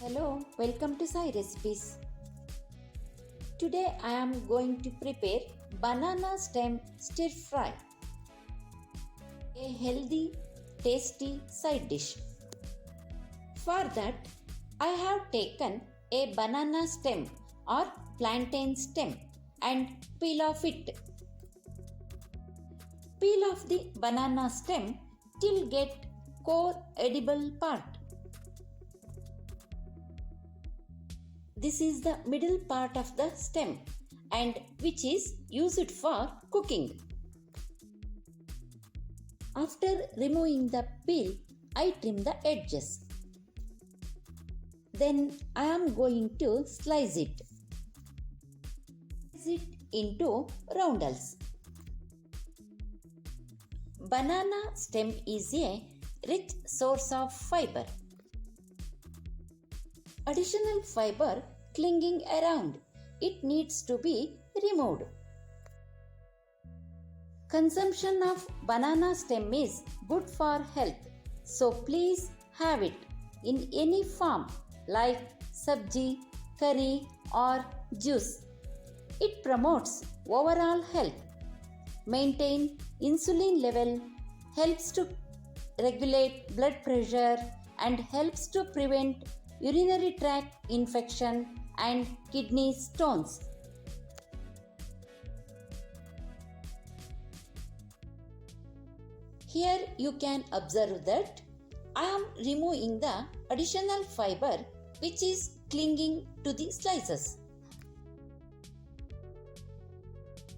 Hello, welcome to Sai Recipes. Today I am going to prepare banana stem stir fry, a healthy, tasty side dish. For that, I have taken a banana stem or plantain stem and peel off it. Peel off the banana stem till get core edible part. This is the middle part of the stem and which is used for cooking. After removing the peel, I trim the edges. Then I am going to slice it. Slice it into roundels. Banana stem is a rich source of fiber. Additional fiber clinging around, it needs to be removed. Consumption of banana stem is good for health, so please have it in any form like sabji, curry or juice. It promotes overall health, maintain insulin level, helps to regulate blood pressure and helps to prevent urinary tract infection and kidney stones. Here you can observe that I am removing the additional fiber which is clinging to the slices.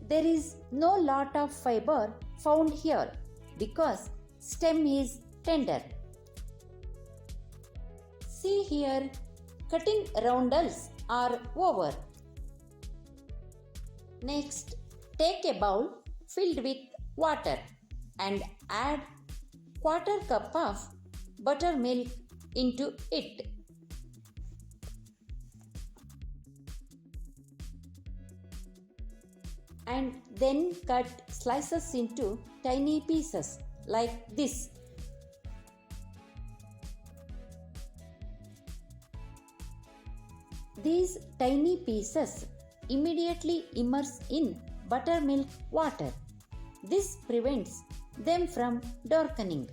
There is no lot of fiber found here because stem is tender. See here, cutting roundels are over. Next, take a bowl filled with water and add quarter cup of buttermilk into it. And then cut slices into tiny pieces like this. These tiny pieces immediately immerse in buttermilk water. This prevents them from darkening.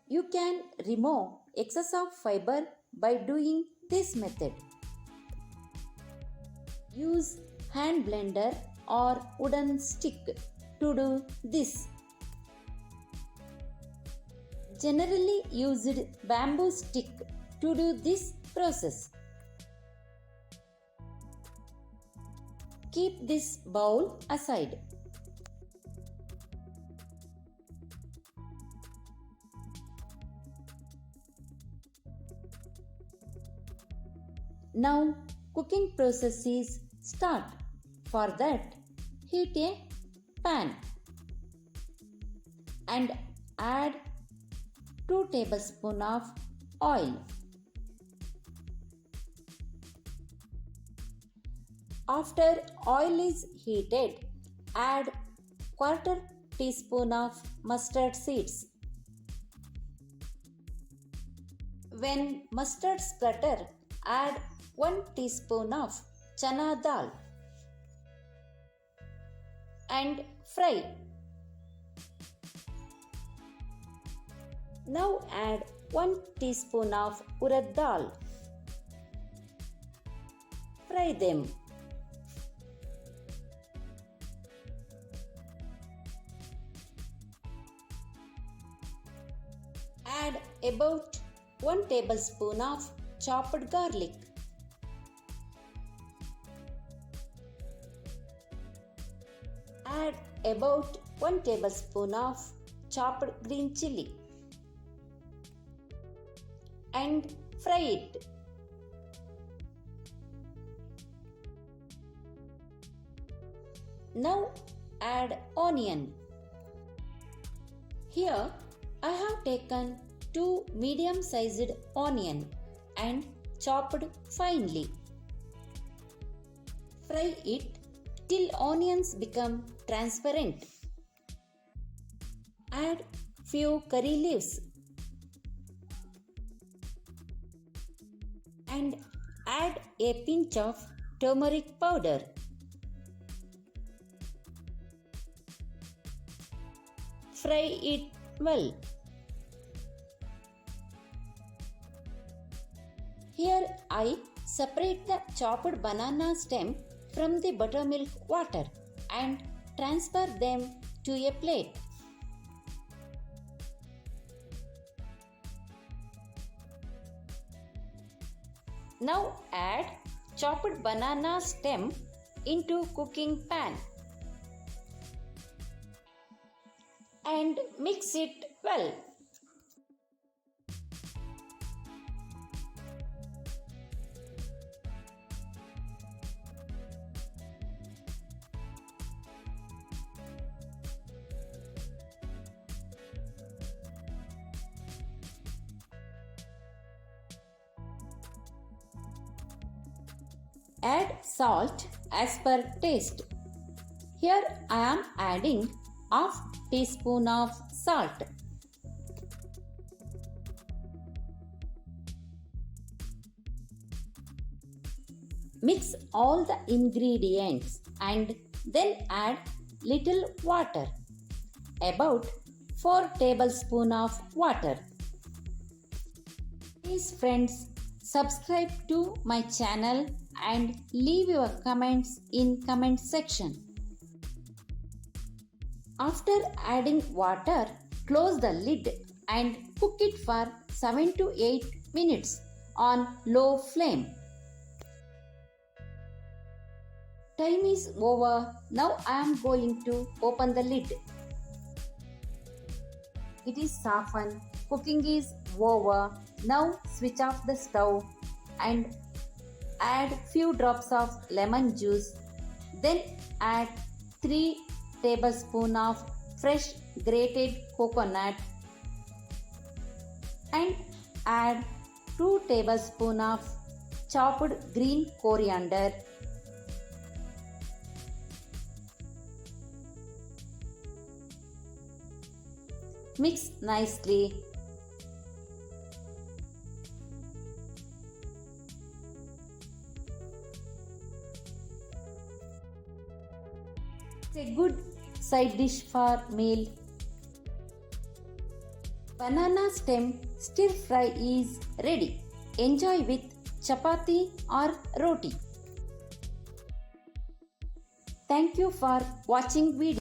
You can remove excess of fiber by doing this method. Use hand blender or wooden stick to do this. Generally used bamboo stick to do this process. Keep this bowl aside. Now cooking process is start. For that, heat a pan and add 2 tablespoons of oil. After oil is heated, add quarter teaspoon of mustard seeds. When mustard splutter, add 1 teaspoon of chana dal and fry. Now add 1 teaspoon of urad dal. Fry them. Add about 1 tablespoon of chopped garlic. Add about 1 tablespoon of chopped green chilli and fry it. Now add onion. Here I have taken 2 medium-sized onion and chopped finely. Fry it till onions become transparent. Add few curry leaves and add a pinch of turmeric powder. Fry it well. Here I separate the chopped banana stem from the buttermilk water and transfer them to a plate. Now add chopped banana stem into cooking pan and mix it well. Add salt as per taste. Here I am adding half teaspoon of salt. Mix all the ingredients and then add little water, about 4 tablespoons of water. Please friends, subscribe to my channel and leave your comments in comment section. After adding water, close the lid and cook it for 7 to 8 minutes on low flame. Time is over. Now I am going to open the lid. It is softened. Cooking is over. Now switch off the stove and add few drops of lemon juice. Then add 3 tablespoons of fresh grated coconut and add 2 tablespoons of chopped green coriander. Mix nicely. It's a good side dish for meal. Banana stem stir fry is ready. Enjoy with chapati or roti. Thank you for watching video.